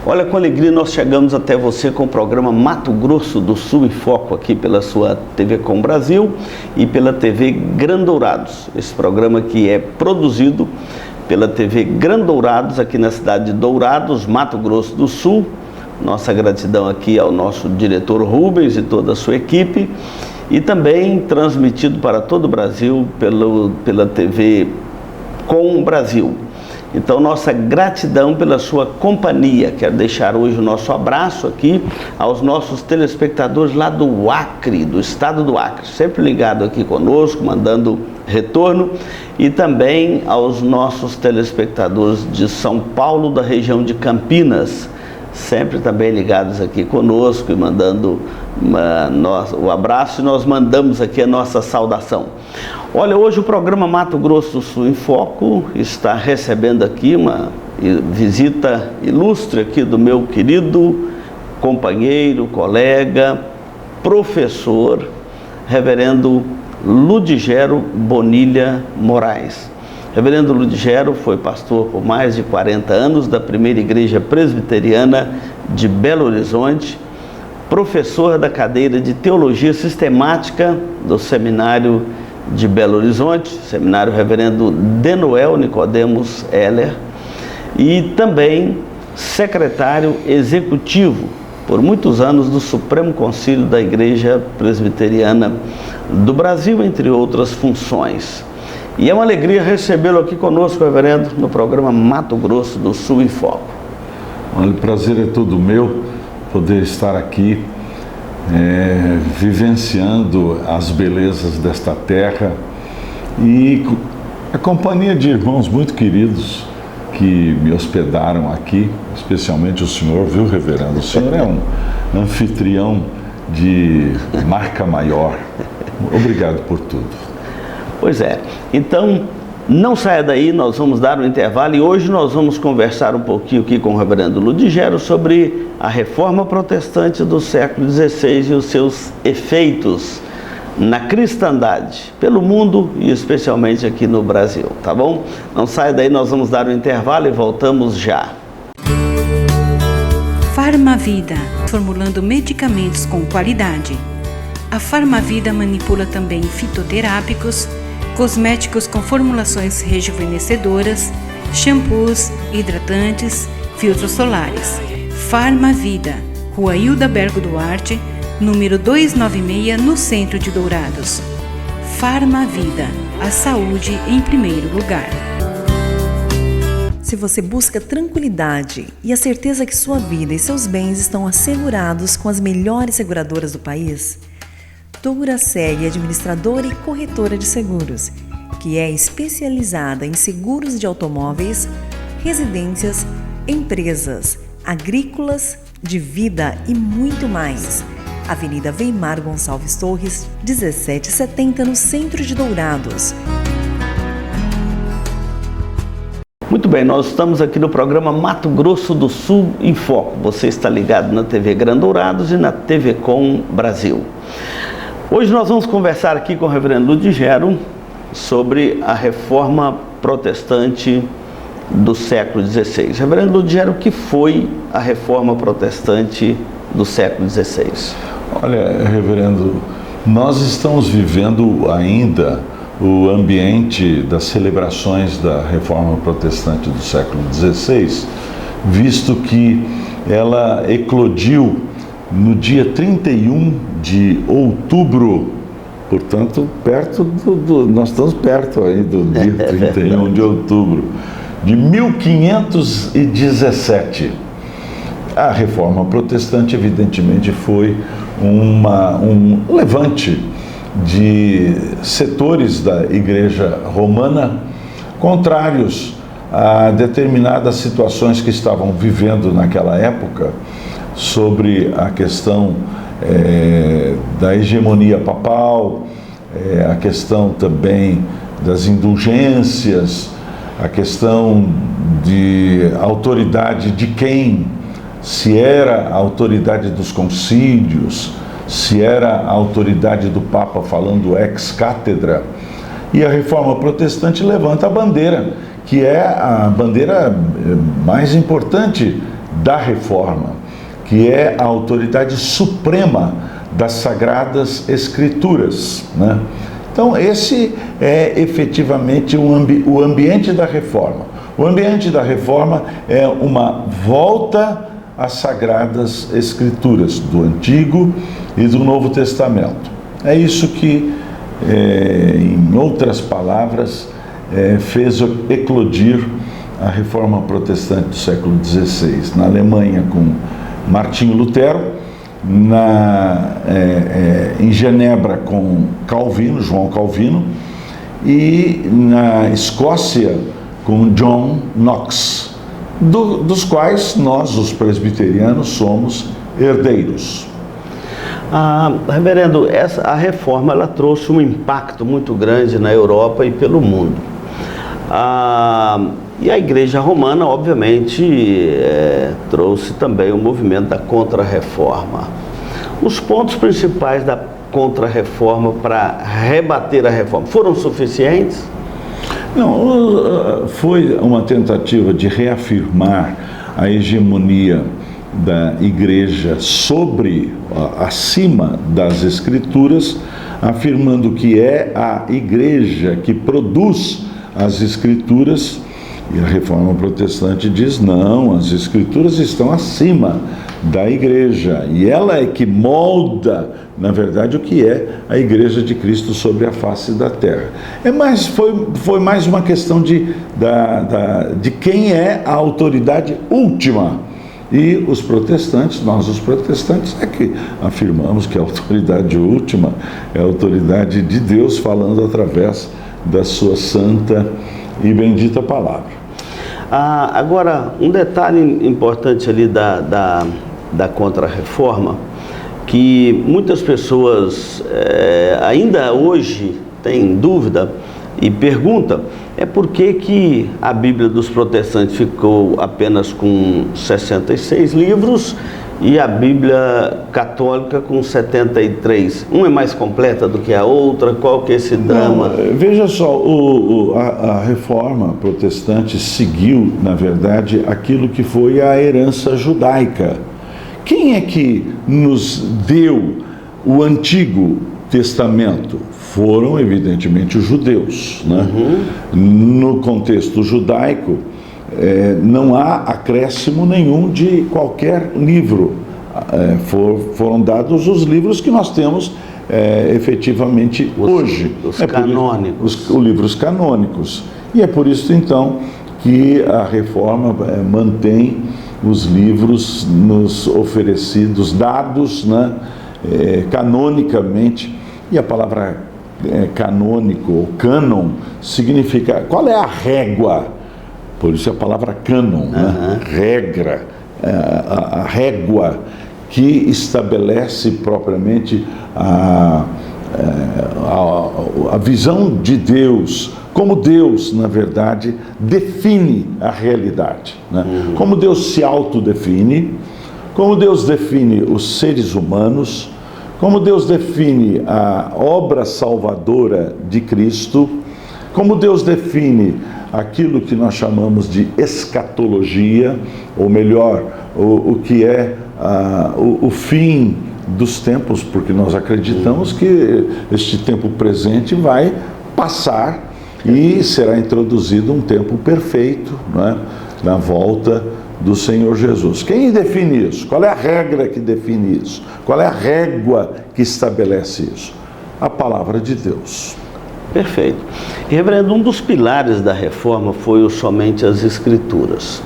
Olha, com alegria nós chegamos até você com o programa Mato Grosso do Sul em Foco, aqui pela sua TV Com Brasil e pela TV Grandourados. Esse programa que é produzido pela TV Grandourados, aqui na cidade de Dourados, Mato Grosso do Sul. Nossa gratidão aqui ao nosso diretor Rubens e toda a sua equipe. E também transmitido para todo o Brasil pela TV Com Brasil. Então, nossa gratidão pela sua companhia. Quero deixar hoje o nosso abraço aqui aos nossos telespectadores lá do Acre, do estado do Acre, sempre ligado aqui conosco, mandando retorno, e também aos nossos telespectadores de São Paulo, da região de Campinas, sempre também ligados aqui conosco e mandando o abraço, e nós mandamos aqui a nossa saudação. Olha, hoje o programa Mato Grosso do Sul em Foco está recebendo aqui uma visita ilustre aqui do meu querido companheiro, colega, professor, reverendo Ludigero Bonilha Moraes. Reverendo Ludigero foi pastor por mais de 40 anos da primeira igreja presbiteriana de Belo Horizonte, professor da cadeira de Teologia Sistemática do Seminário de Belo Horizonte, Seminário Reverendo Denuel Nicodemos Heller, e também secretário executivo por muitos anos do Supremo Concílio da Igreja Presbiteriana do Brasil, entre outras funções. E é uma alegria recebê-lo aqui conosco, reverendo, no programa Mato Grosso do Sul em Foco. Olha, o prazer é todo meu poder estar aqui vivenciando as belezas desta terra e a companhia de irmãos muito queridos que me hospedaram aqui, especialmente o senhor, viu, reverendo? O senhor é um anfitrião de marca maior. Obrigado por tudo. Pois é, então não saia daí, nós vamos dar um intervalo e hoje nós vamos conversar um pouquinho aqui com o reverendo Ludigero sobre a reforma protestante do século XVI e os seus efeitos na cristandade, pelo mundo e especialmente aqui no Brasil, tá bom? Não saia daí, nós vamos dar um intervalo e voltamos já. Farmavida, formulando medicamentos com qualidade. A Farmavida manipula também fitoterápicos, cosméticos com formulações rejuvenescedoras, shampoos, hidratantes, filtros solares. Farmavida, Rua Hilda Bergo Duarte, número 296, no centro de Dourados. Farmavida, a saúde em primeiro lugar. Se você busca tranquilidade e a certeza que sua vida e seus bens estão assegurados com as melhores seguradoras do país, Douraceg é administradora e corretora de seguros, que é especializada em seguros de automóveis, residências, empresas, agrícolas, de vida e muito mais. Avenida Weimar Gonçalves Torres, 1770, no centro de Dourados. Muito bem, nós estamos aqui no programa Mato Grosso do Sul em Foco. Você está ligado na TV Grandourados e na TV Com Brasil. Hoje nós vamos conversar aqui com o reverendo Ludigero sobre a reforma protestante do século XVI. Reverendo Ludigero, o que foi a reforma protestante do século XVI? Olha, reverendo, nós estamos vivendo ainda o ambiente das celebrações da reforma protestante do século XVI, visto que ela eclodiu no dia 31 de outubro, portanto, nós estamos perto aí do dia 31 de outubro de 1517. A reforma protestante, evidentemente, foi um levante de setores da Igreja Romana contrários a determinadas situações que estavam vivendo naquela época, sobre a questão da hegemonia papal, a questão também das indulgências, a questão de autoridade de quem, se era a autoridade dos concílios, se era a autoridade do Papa falando ex cátedra. E a reforma protestante levanta a bandeira, que é a bandeira mais importante da Reforma, que é a autoridade suprema das Sagradas Escrituras, né? Então, esse é efetivamente o ambiente da Reforma. O ambiente da Reforma é uma volta às Sagradas Escrituras, do Antigo e do Novo Testamento. É isso que, em outras palavras, fez eclodir a Reforma Protestante do século XVI. Na Alemanha, com Martinho Lutero, em Genebra, com Calvino, João Calvino, e na Escócia, com John Knox, dos quais nós, os presbiterianos, somos herdeiros. Reverendo, a reforma ela trouxe um impacto muito grande na Europa e pelo mundo. E a Igreja Romana, obviamente, trouxe também o movimento da Contra-Reforma. Os pontos principais da Contra-Reforma para rebater a reforma foram suficientes? Não, foi uma tentativa de reafirmar a hegemonia da Igreja acima das Escrituras, afirmando que é a Igreja que produz as Escrituras. E a Reforma Protestante diz, não, as Escrituras estão acima da Igreja, e ela é que molda, na verdade, o que é a Igreja de Cristo sobre a face da terra. Foi mais uma questão de quem é a autoridade última. E os protestantes, nós os protestantes, é que afirmamos que a autoridade última é a autoridade de Deus falando através da sua santa e bendita palavra. Agora, um detalhe importante ali da Contra-Reforma, que muitas pessoas ainda hoje têm dúvida e perguntam, é por que a Bíblia dos protestantes ficou apenas com 66 livros e a Bíblia católica com 73. Uma é mais completa do que a outra? Qual que é esse drama? Não, veja só, a Reforma Protestante seguiu, na verdade, aquilo que foi a herança judaica. Quem é que nos deu o Antigo Testamento? Foram, evidentemente, os judeus, né? No contexto judaico, não há acréscimo nenhum de qualquer livro. Foram dados os livros que nós temos efetivamente hoje. Os canônicos. Os livros canônicos. E é por isso, então, que a Reforma mantém os livros nos oferecidos, dados, né, canonicamente. E a palavra canônico ou cânon significa, qual é a régua? Por isso a palavra cânon, né? Regra, a régua que estabelece propriamente a visão de Deus, como Deus, na verdade, define a realidade, né? Como Deus se autodefine, como Deus define os seres humanos, como Deus define a obra salvadora de Cristo, como Deus define aquilo que nós chamamos de escatologia, ou melhor, o que é o fim dos tempos, porque nós acreditamos que este tempo presente vai passar e será introduzido um tempo perfeito, não é? Na volta do Senhor Jesus. Quem define isso? Qual é a regra que define isso? Qual é a régua que estabelece isso? A palavra de Deus. Perfeito. E, reverendo, um dos pilares da reforma foi somente as Escrituras.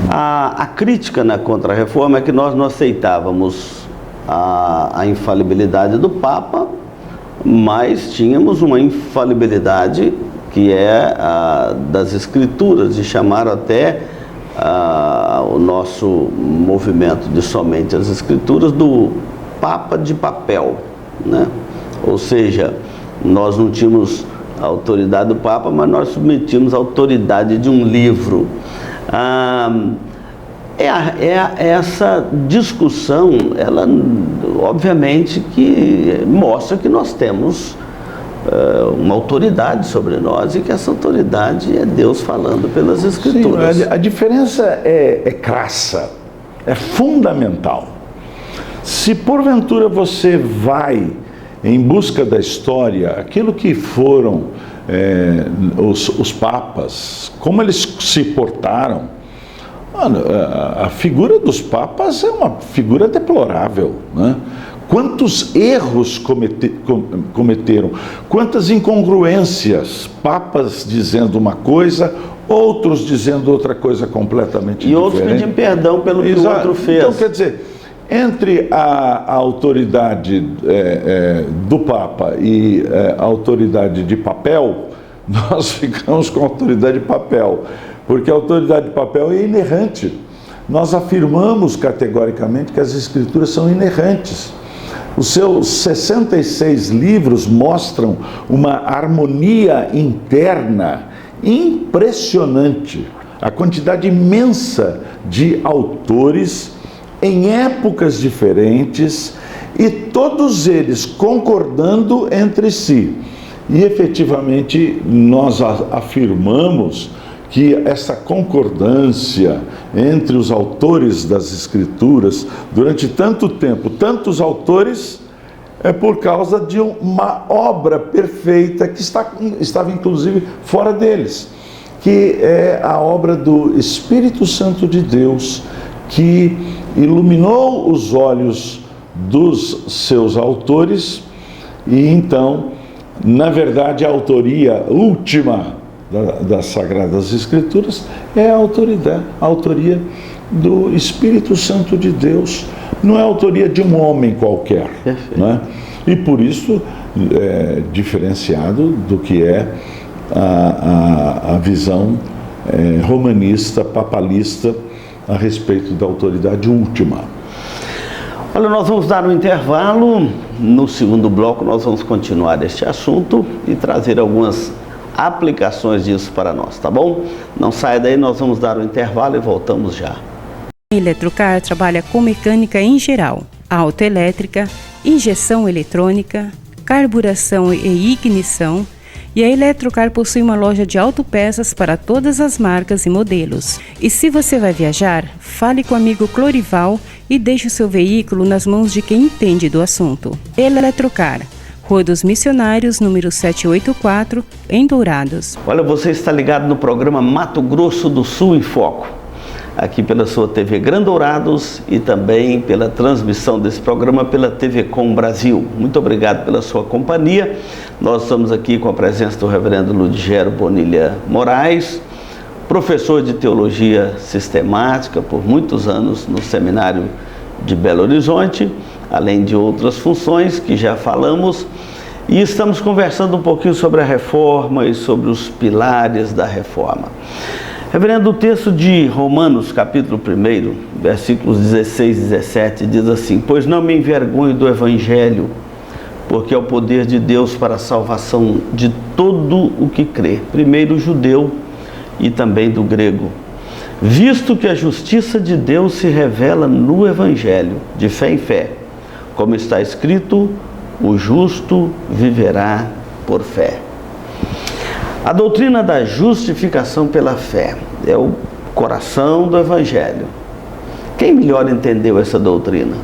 A crítica na Contra-Reforma é que nós não aceitávamos a infalibilidade do Papa, mas tínhamos uma infalibilidade que é a das Escrituras, e chamaram até o nosso movimento de somente as Escrituras do Papa de papel, né? Ou seja, nós não tínhamos a autoridade do Papa, mas nós submetimos a autoridade de um livro. Essa discussão, ela obviamente que mostra que nós temos uma autoridade sobre nós e que essa autoridade é Deus falando pelas Escrituras. Sim, a diferença é crassa. é fundamental. Se porventura você vai em busca da história, aquilo que foram os papas, como eles se portaram, mano, a figura dos papas é uma figura deplorável, né? Quantos erros cometeram, quantas incongruências, papas dizendo uma coisa, outros dizendo outra coisa completamente diferente. E outros pedindo perdão pelo que o outro fez. Então, quer dizer, entre a autoridade do Papa e a autoridade de papel, nós ficamos com a autoridade de papel, porque a autoridade de papel é inerrante. Nós afirmamos categoricamente que as Escrituras são inerrantes. Os seus 66 livros mostram uma harmonia interna impressionante. A quantidade imensa de autores em épocas diferentes e todos eles concordando entre si. E efetivamente nós afirmamos que essa concordância entre os autores das Escrituras, durante tanto tempo, tantos autores, é por causa de uma obra perfeita que estava inclusive fora deles, que é a obra do Espírito Santo de Deus, que iluminou os olhos dos seus autores, e então, na verdade, a autoria última das Sagradas Escrituras é a autoria do Espírito Santo de Deus, não é a autoria de um homem qualquer, né? E por isso é diferenciado do que é a visão romanista, papalista a respeito da autoridade última. Olha, nós vamos dar um intervalo. No segundo bloco nós vamos continuar este assunto e trazer algumas aplicações disso para nós, tá bom? Não saia daí, nós vamos dar um intervalo e voltamos já. A Eletrocar trabalha com mecânica em geral, autoelétrica, injeção eletrônica, carburação e ignição, e a Eletrocar possui uma loja de autopeças para todas as marcas e modelos. E se você vai viajar, fale com o amigo Clorival e deixe o seu veículo nas mãos de quem entende do assunto. Eletrocar, Rua dos Missionários, número 784, em Dourados. Olha, você está ligado no programa Mato Grosso do Sul em Foco, aqui pela sua TV Grandourados e também pela transmissão desse programa pela TV Com Brasil. Muito obrigado pela sua companhia. Nós estamos aqui com a presença do reverendo Ludgero Bonilha Moraes, professor de Teologia Sistemática por muitos anos no Seminário de Belo Horizonte, além de outras funções que já falamos, e estamos conversando um pouquinho sobre a reforma e sobre os pilares da reforma. Reverendo, o texto de Romanos, capítulo 1, versículos 16 e 17, diz assim: pois não me envergonho do Evangelho, porque é o poder de Deus para a salvação de todo o que crê, primeiro o judeu e também do grego, visto que a justiça de Deus se revela no Evangelho, de fé em fé, como está escrito, o justo viverá por fé. A doutrina da justificação pela fé é o coração do Evangelho. Quem melhor entendeu essa doutrina?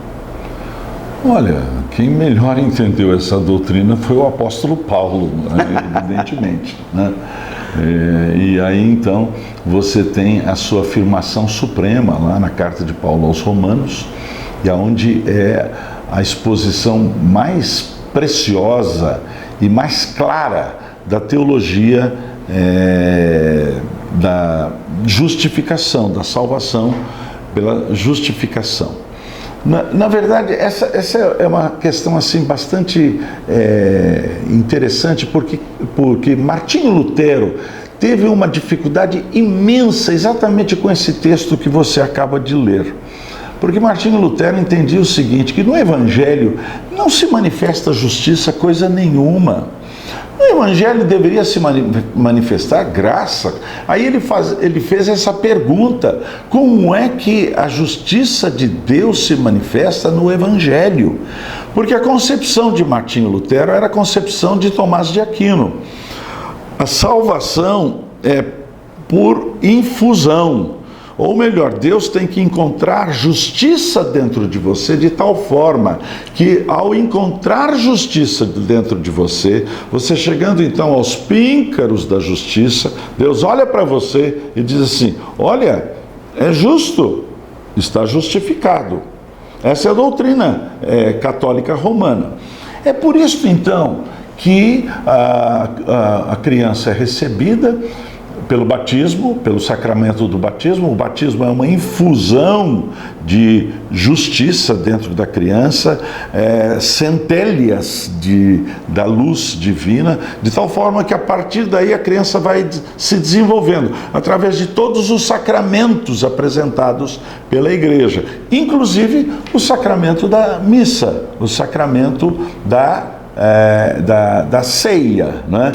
Olha, quem melhor entendeu essa doutrina foi o apóstolo Paulo, evidentemente, né? E aí então você tem a sua afirmação suprema lá na carta de Paulo aos Romanos, e aonde é a exposição mais preciosa e mais clara da teologia da justificação, da salvação pela justificação. Na verdade, essa é uma questão assim bastante interessante, porque Martinho Lutero teve uma dificuldade imensa exatamente com esse texto que você acaba de ler. Porque Martinho Lutero entendia o seguinte, que no Evangelho não se manifesta justiça coisa nenhuma. No Evangelho deveria se manifestar graça. Aí ele fez essa pergunta: como é que a justiça de Deus se manifesta no Evangelho? Porque a concepção de Martinho Lutero era a concepção de Tomás de Aquino. A salvação é por infusão. Ou melhor, Deus tem que encontrar justiça dentro de você de tal forma que, ao encontrar justiça dentro de você, você chegando então aos píncaros da justiça, Deus olha para você e diz assim: olha, é justo, está justificado. Essa é a doutrina católica romana. É por isso então que a criança é recebida pelo batismo, pelo sacramento do batismo. O batismo é uma infusão de justiça dentro da criança, centelhas da luz divina, de tal forma que a partir daí a criança vai se desenvolvendo através de todos os sacramentos apresentados pela igreja, inclusive o sacramento da missa, o sacramento da ceia, né?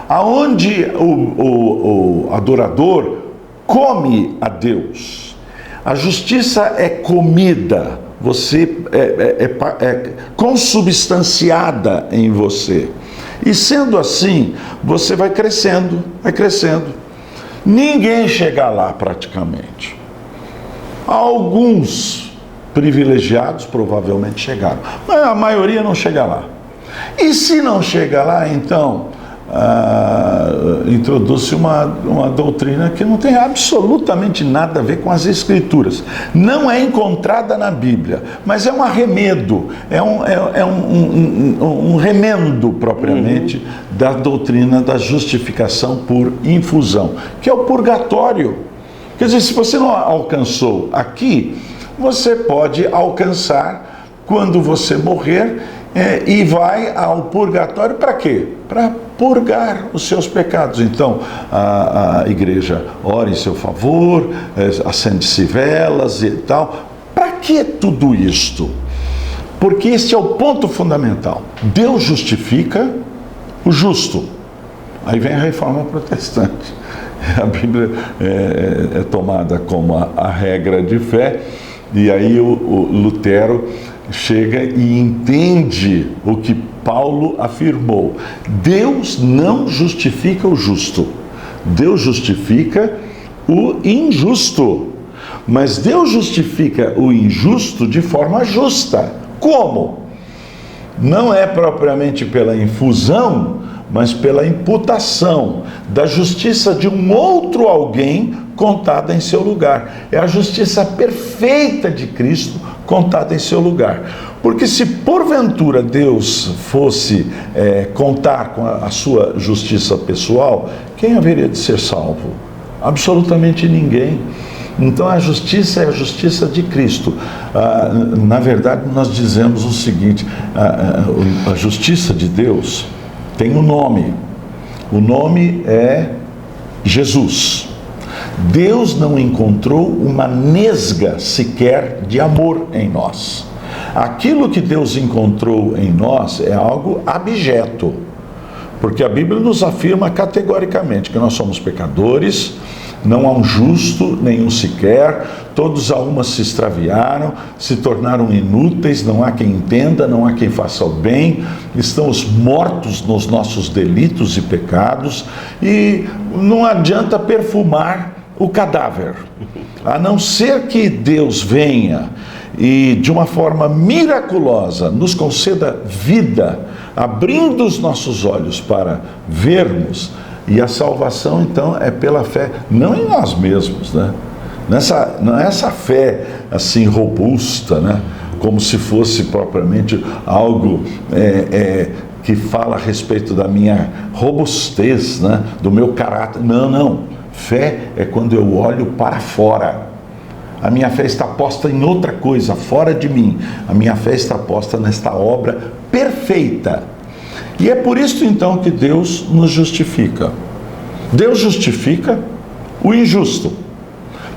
Aonde o adorador come a Deus. A justiça é comida, você é consubstanciada em você. E sendo assim, você vai crescendo, vai crescendo. Ninguém chega lá praticamente. Alguns privilegiados provavelmente chegaram, mas a maioria não chega lá. E se não chega lá, então introduz-se uma doutrina que não tem absolutamente nada a ver com as Escrituras. Não é encontrada na Bíblia, mas é um arremedo, é um remendo propriamente da doutrina da justificação por infusão, que é o purgatório. Quer dizer, se você não alcançou aqui, você pode alcançar quando você morrer, e vai ao purgatório para quê? Para purgar os seus pecados. Então, a igreja ora em seu favor, acende-se velas e tal. Para que tudo isto? Porque este é o ponto fundamental. Deus justifica o justo. Aí vem a reforma protestante. A Bíblia é tomada como a regra de fé, e aí o Lutero chega e entende o que Paulo afirmou: Deus não justifica o justo, Deus justifica o injusto. Mas Deus justifica o injusto de forma justa. Como? Não é propriamente pela infusão, mas pela imputação da justiça de um outro alguém contada em seu lugar. É a justiça perfeita de Cristo contada em seu lugar. Porque se porventura Deus fosse contar com a sua justiça pessoal, quem haveria de ser salvo? Absolutamente ninguém. Então a justiça é a justiça de Cristo. Na verdade, nós dizemos o seguinte: a justiça de Deus tem um nome. O nome é Jesus. Deus não encontrou uma nesga sequer de amor em nós. Aquilo que Deus encontrou em nós é algo abjeto, porque a Bíblia nos afirma categoricamente que nós somos pecadores, não há um justo, nenhum sequer, todos a uma se extraviaram, se tornaram inúteis, não há quem entenda, não há quem faça o bem, estamos mortos nos nossos delitos e pecados, e não adianta perfumar o cadáver, a não ser que Deus venha e de uma forma miraculosa nos conceda vida, abrindo os nossos olhos para vermos. E a salvação, então, é pela fé, não em nós mesmos, né? Não é essa fé assim robusta, né? Como se fosse propriamente algo que fala a respeito da minha robustez, né? Do meu caráter. Não. Fé é quando eu olho para fora. A minha fé está posta em outra coisa, fora de mim. A minha fé está posta nesta obra perfeita. E é por isso então que Deus nos justifica. Deus justifica o injusto,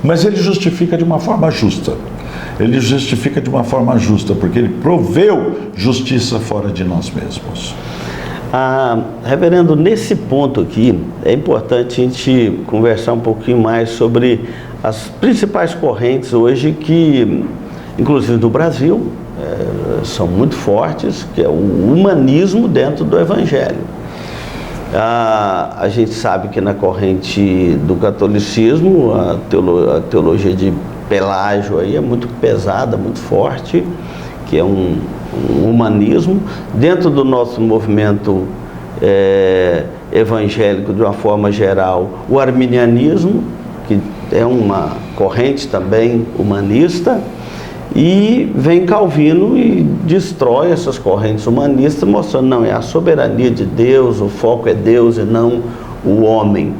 mas Ele justifica de uma forma justa. Ele justifica de uma forma justa, porque Ele proveu justiça fora de nós mesmos. Reverendo, nesse ponto aqui, é importante a gente conversar um pouquinho mais sobre as principais correntes hoje que, inclusive no Brasil, são muito fortes, que é o humanismo dentro do Evangelho. A gente sabe que na corrente do catolicismo, a teologia de Pelágio aí é muito pesada, muito forte, que é um humanismo. Dentro do nosso movimento evangélico, de uma forma geral, o arminianismo, que é uma corrente também humanista, e vem Calvino e destrói essas correntes humanistas, mostrando, não, é a soberania de Deus, o foco é Deus e não o homem.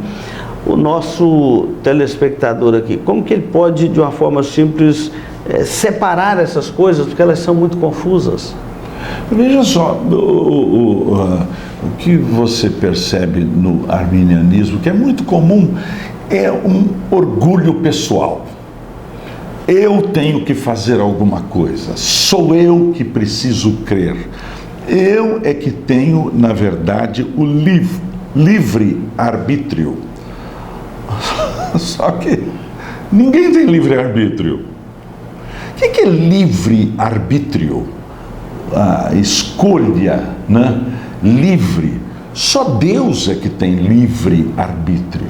O nosso telespectador aqui, como que ele pode, de uma forma simples, separar essas coisas, porque elas são muito confusas? Veja só, o que você percebe no arminianismo, que é muito comum, é um orgulho pessoal. Eu tenho que fazer alguma coisa, sou eu que preciso crer. Eu é que tenho, na verdade, o livre arbítrio. Só que ninguém tem livre arbítrio. O que é livre arbítrio? A escolha, né? Livre. Só Deus é que tem livre arbítrio.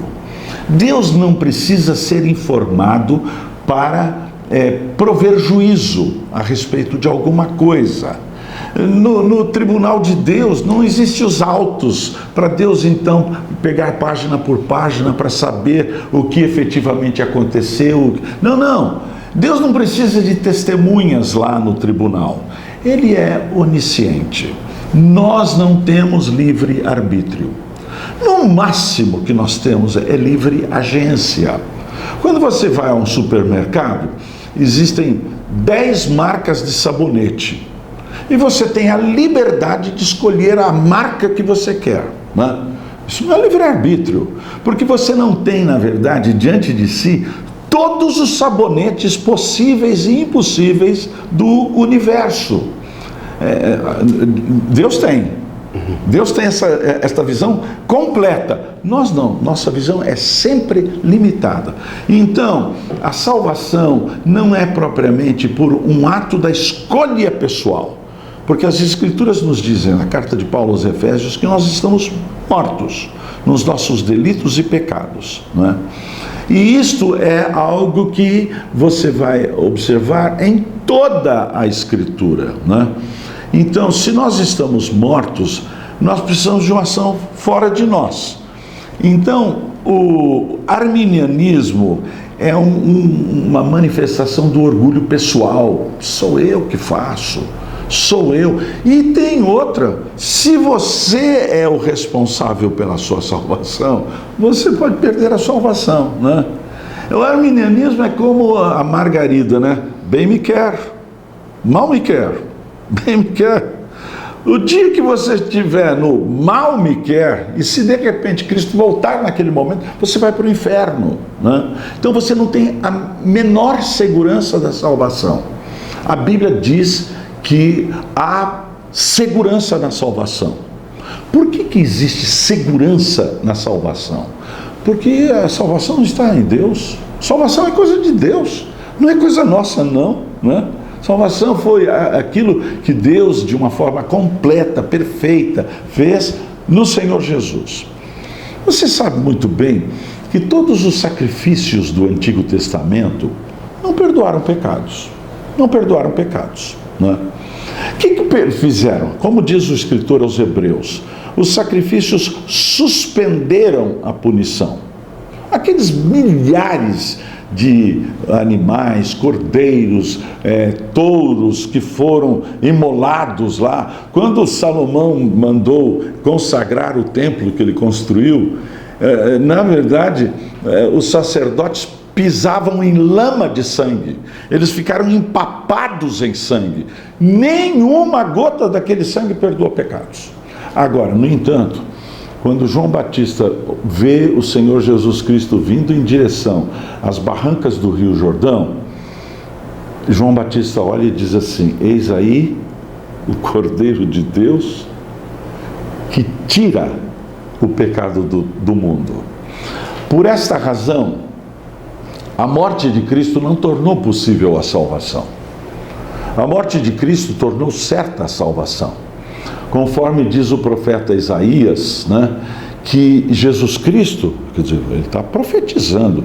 Deus não precisa ser informado para prover juízo a respeito de alguma coisa. No tribunal de Deus não existem os autos para Deus então pegar página por página para saber o que efetivamente aconteceu. Não. Deus não precisa de testemunhas lá no tribunal. Ele é onisciente. Nós não temos livre arbítrio. No máximo que nós temos é livre agência. Quando você vai a um supermercado, existem 10 marcas de sabonete. E você tem a liberdade de escolher a marca que você quer, né? Isso não é livre-arbítrio, porque você não tem, na verdade, diante de si, todos os sabonetes possíveis e impossíveis do universo. Deus tem. Deus tem esta visão completa. Nós não, nossa visão é sempre limitada. Então, a salvação não é propriamente por um ato da escolha pessoal, porque as Escrituras nos dizem, na carta de Paulo aos Efésios, que nós estamos mortos nos nossos delitos e pecados, não é? E isto é algo que você vai observar em toda a Escritura, não é? Então, se nós estamos mortos, nós precisamos de uma ação fora de nós. Então, o arminianismo é uma manifestação do orgulho pessoal. Sou eu que faço, sou eu. E tem outra, se você é o responsável pela sua salvação, você pode perder a salvação, né? O arminianismo é como a Margarida, né? Bem me quer, mal me quer. Bem me quer. O dia que você estiver no mal me quer, e se de repente Cristo voltar naquele momento, você vai para o inferno, né? Então você não tem a menor segurança da salvação. A Bíblia diz que há segurança na salvação. Por que existe segurança na salvação? Porque a salvação não está em Deus. Salvação é coisa de Deus, não é coisa nossa não, né? Salvação foi aquilo que Deus, de uma forma completa, perfeita, fez no Senhor Jesus. Você sabe muito bem que todos os sacrifícios do Antigo Testamento não perdoaram pecados. Não perdoaram pecados, não é? O que fizeram? Como diz o escritor aos Hebreus, os sacrifícios suspenderam a punição. Aqueles milhares de animais, cordeiros, touros que foram imolados lá. Quando Salomão mandou consagrar o templo que ele construiu, na verdade, os sacerdotes pisavam em lama de sangue. Eles ficaram empapados em sangue. Nenhuma gota daquele sangue perdoa pecados. Agora, no entanto, quando João Batista vê o Senhor Jesus Cristo vindo em direção às barrancas do Rio Jordão, João Batista olha e diz assim: eis aí o Cordeiro de Deus que tira o pecado do mundo. Por esta razão, a morte de Cristo não tornou possível a salvação. A morte de Cristo tornou certa a salvação. Conforme diz o profeta Isaías, né, que Jesus Cristo, quer dizer, ele está profetizando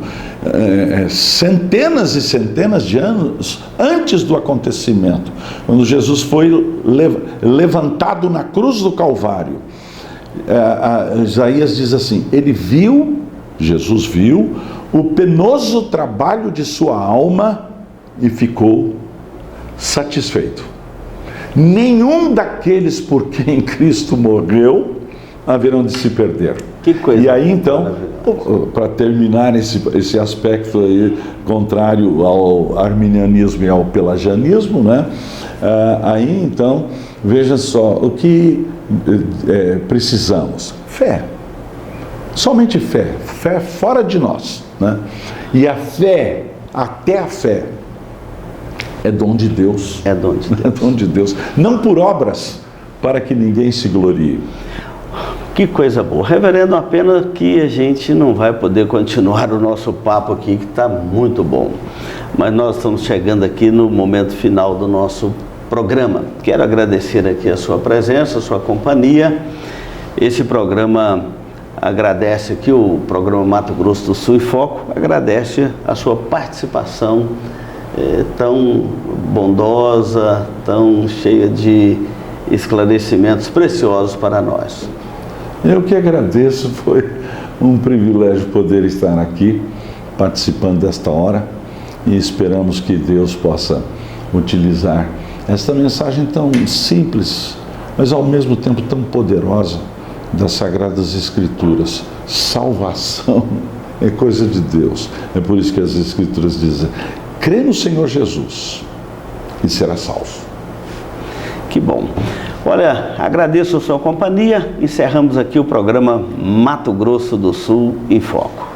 centenas e centenas de anos antes do acontecimento, quando Jesus foi levantado na cruz do Calvário. Isaías diz assim: Jesus viu o penoso trabalho de sua alma e ficou satisfeito. Nenhum daqueles por quem Cristo morreu haverão de se perder. Que coisa. E aí então, para terminar esse aspecto aí, contrário ao arminianismo e ao pelagianismo, né? Aí então, veja só, o que precisamos? Fé. Somente fé. Fé fora de nós, né? E a fé, até a fé, é dom de Deus. É dom de Deus. É dom de Deus. Não por obras, para que ninguém se glorie. Que coisa boa. Reverendo, apenas que a gente não vai poder continuar o nosso papo aqui, que está muito bom. Mas nós estamos chegando aqui no momento final do nosso programa. Quero agradecer aqui a sua presença, a sua companhia. Esse programa agradece aqui, o programa Mato Grosso do Sul em Foco, agradece a sua participação tão bondosa, tão cheia de esclarecimentos preciosos para nós. Eu que agradeço, foi um privilégio poder estar aqui participando desta hora e esperamos que Deus possa utilizar esta mensagem tão simples, mas ao mesmo tempo tão poderosa das Sagradas Escrituras. Salvação é coisa de Deus. É por isso que as Escrituras dizem: crê no Senhor Jesus e será salvo. Que bom. Olha, agradeço a sua companhia. Encerramos aqui o programa Mato Grosso do Sul em Foco.